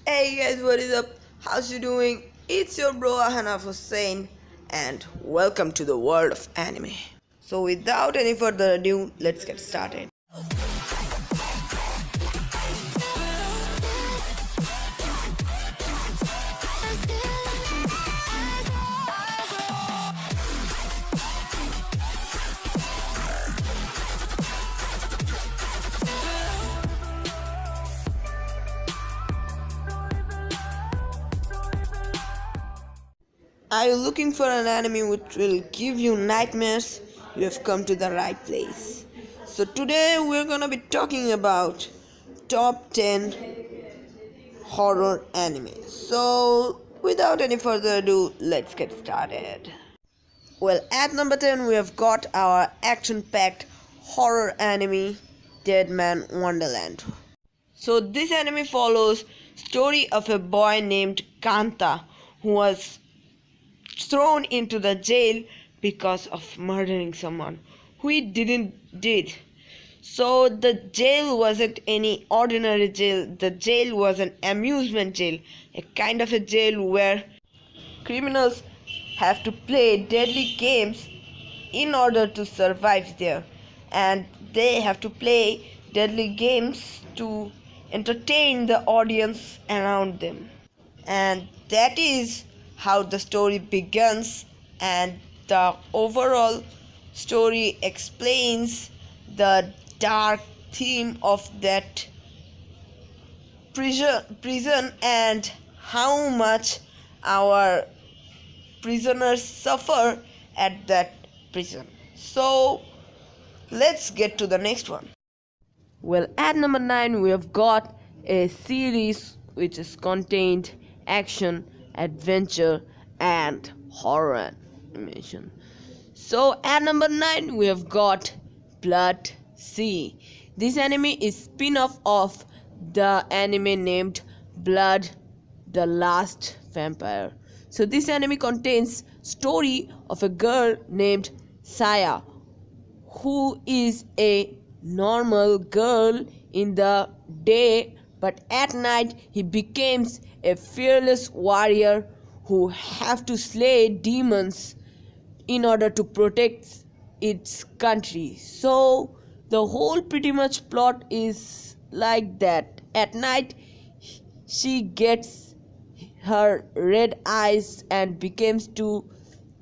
Hey guys, what is up? How's you doing? It's your bro Ahanaf Hussein, and welcome to the world of anime. So, without any further ado, let's get started. Are you looking for an anime which will give you nightmares? You have come to the right place. So, today we're gonna be talking about top 10 horror anime. So, without any further ado, let's get started. Well, at number 10, we have got our action packed horror anime Dead Man Wonderland. So, this anime follows story of a boy named Kanta who was thrown into the jail because of murdering someone who he didn't did. So the jail wasn't any ordinary jail. The jail was an amusement jail, a kind of a jail where criminals have to play deadly games in order to survive there, and they have to play deadly games to entertain the audience around them. And that is how the story begins, and the overall story explains the dark theme of that prison and how much our prisoners suffer at that prison. So let's get to the next one. Well, at number 9, we have got a series which is contained action, adventure, and horror animation. So, at number 9, we have got Blood Sea. This anime is spin-off of the anime named Blood the Last Vampire. So, this anime contains story of a girl named Saya, who is a normal girl in the day, but at night he becomes a fearless warrior who have to slay demons in order to protect its country. So the whole pretty much plot is like that. At night she gets her red eyes and becomes to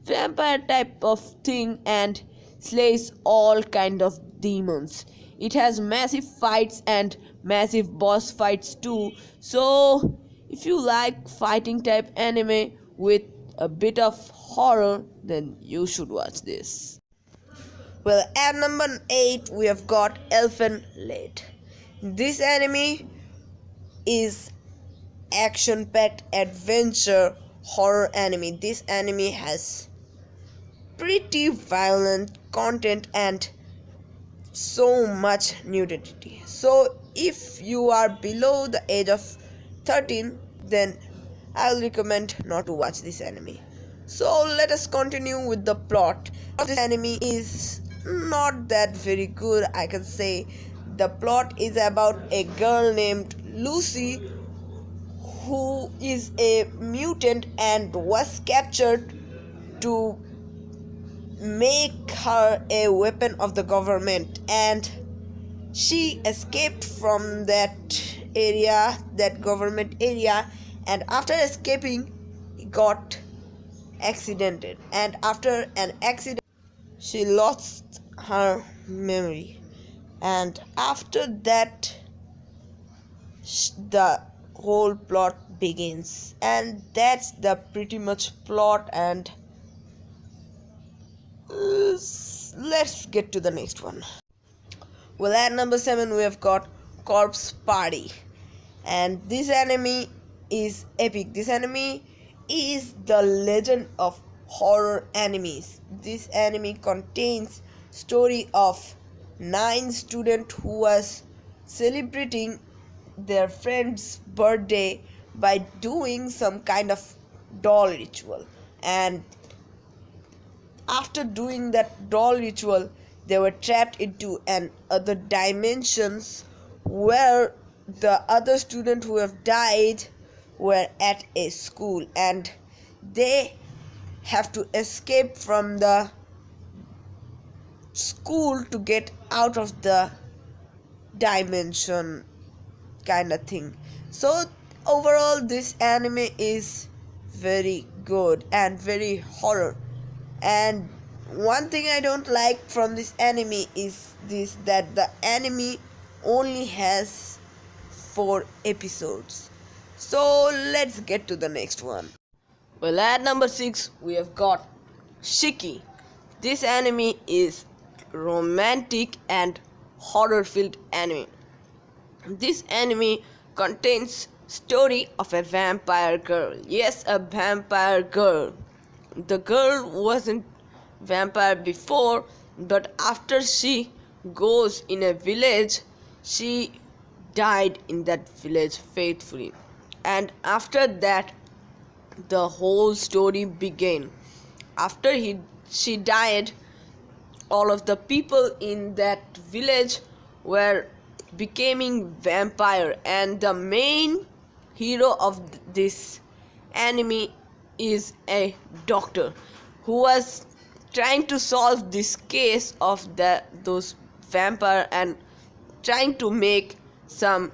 vampire type of thing and slays all kind of demons. It has massive fights and massive boss fights too. So if you like fighting type anime with a bit of horror, then you should watch this. Well, at number 8, we have got Elfen Lied. This anime is action packed adventure horror anime. This anime has pretty violent content and so much nudity. So if you are below the age of 13, then I'll recommend not to watch this anime. So let us continue with the plot. This anime is not that very good, I can say. The plot is about a girl named Lucy who is a mutant and was captured to make her a weapon of the government, and she escaped from that government area, and after escaping got accidented, and after an accident she lost her memory, and after that the whole plot begins, and that's the pretty much plot. And let's get to the next one. Well, at number 7, we have got Corpse Party, and this anime is epic. This anime is the legend of horror animes. This anime contains story of 9 students who was celebrating their friend's birthday by doing some kind of doll ritual, and after doing that doll ritual they were trapped into an other dimensions where the other student who have died were at a school and they have to escape from the school to get out of the dimension kind of thing. So overall this anime is very good and very horror. And one thing I don't like from this anime is this, that the anime only has 4 episodes. So let's get to the next one. Well, at number 6 we have got Shiki. This anime is romantic and horror filled anime. This anime contains story of a vampire girl. Yes, a vampire girl. The girl wasn't vampire before, but after she goes in a village, she died in that village faithfully. And after that, the whole story began. After she died, all of the people in that village were becoming vampire, and the main hero of this anime is a doctor who was trying to solve this case of those vampire and trying to make some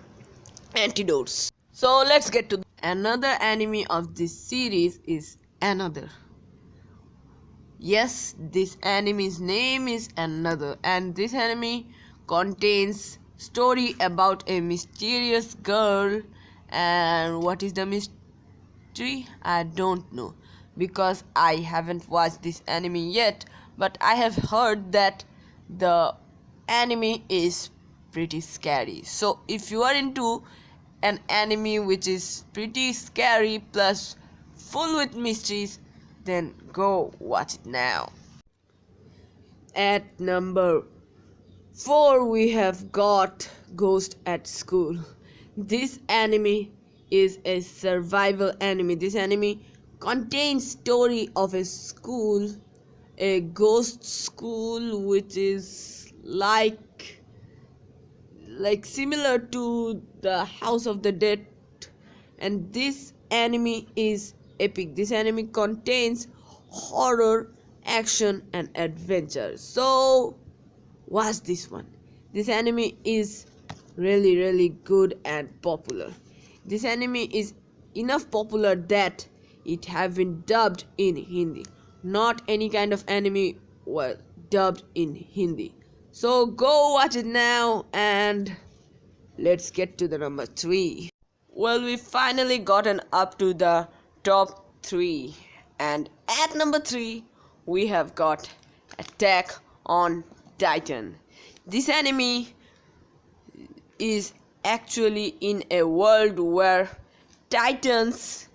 antidotes. So let's get to another anime of this series is Another. Yes, this anime's name is Another, and this anime contains story about a mysterious girl. And what is the mystery? I don't know, because I haven't watched this anime yet, but I have heard that the anime is pretty scary. So if you are into an anime which is pretty scary plus full with mysteries, then go watch it now. At number 4 we have got Ghost at School. This anime is a survival anime. This anime contains story of a school, a ghost school, which is like similar to the House of the Dead, and this anime is epic. This anime contains horror, action and adventure. So watch this one. This anime is really good and popular. This anime is enough popular that it have been dubbed in Hindi. Not any kind of anime was dubbed in Hindi. So go watch it now, and let's get to the number 3. Well, we finally gotten up to the top 3, and at number 3 we have got Attack on Titan. This anime is actually in a world where titans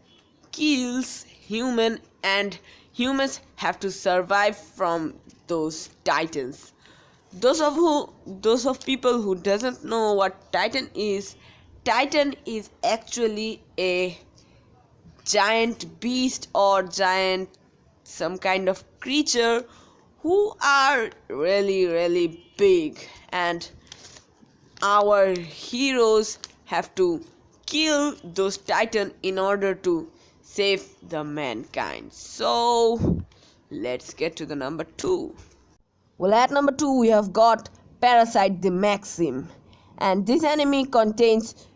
kills human and humans have to survive from those titans. Those of people who doesn't know what Titan is actually a giant beast or giant some kind of creature who are really big, and our heroes have to kill those titans in order to save the mankind. So let's get to the number 2. Well, at number 2 we have got Parasite the Maxim, and this anime contains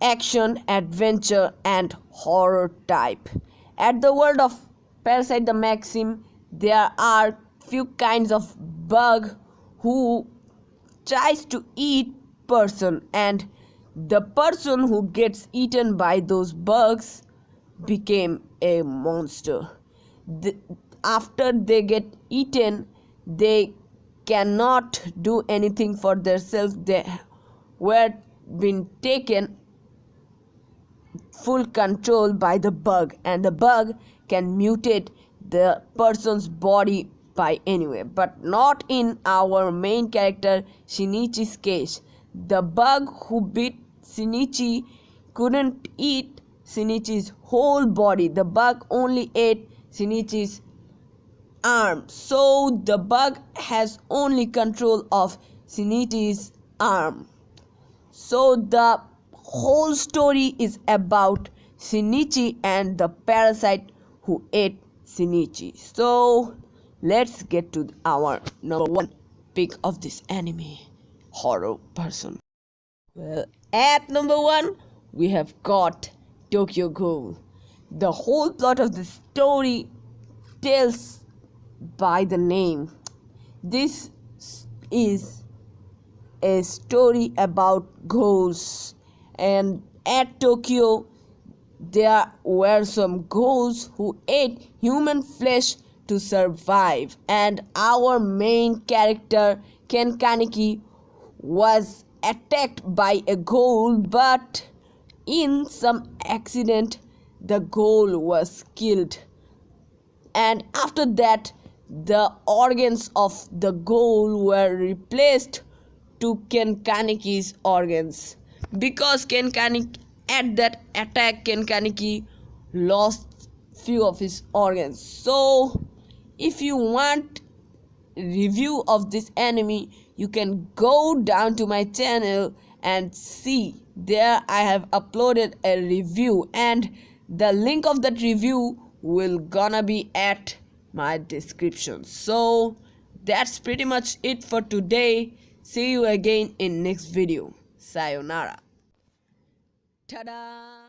action, adventure and horror type. At the world of Parasite the Maxim, there are few kinds of bug who tries to eat person, and the person who gets eaten by those bugs became a monster. After they get eaten, they cannot do anything for themselves. They were been taken full control by the bug, and the bug can mutate the person's body by anywhere, but not in our main character Shinichi's case. The bug who bit Shinichi couldn't eat Shinichi's whole body. The bug only ate Shinichi's arm, so the bug has only control of Shinichi's arm. So the whole story is about Shinichi and the parasite who ate Shinichi. So let's get to our number one pick of this anime horror person. Well, at number one, we have got Tokyo Ghoul. The whole plot of the story tells by the name. This is a story about ghouls, and at Tokyo there were some ghouls who ate human flesh to survive, and our main character Ken Kaneki was attacked by a ghoul, but in some accident the ghoul was killed, and after that the organs of the ghoul were replaced to Ken Kaneki's organs. Because Ken Kaneki, at that attack, Ken Kaneki lost few of his organs. So if you want review of this anime, you can go down to my channel and see. There I have uploaded a review, and the link of that review will gonna be at my description. So that's pretty much it for today. See you again in next video. Sayonara. Ta-da!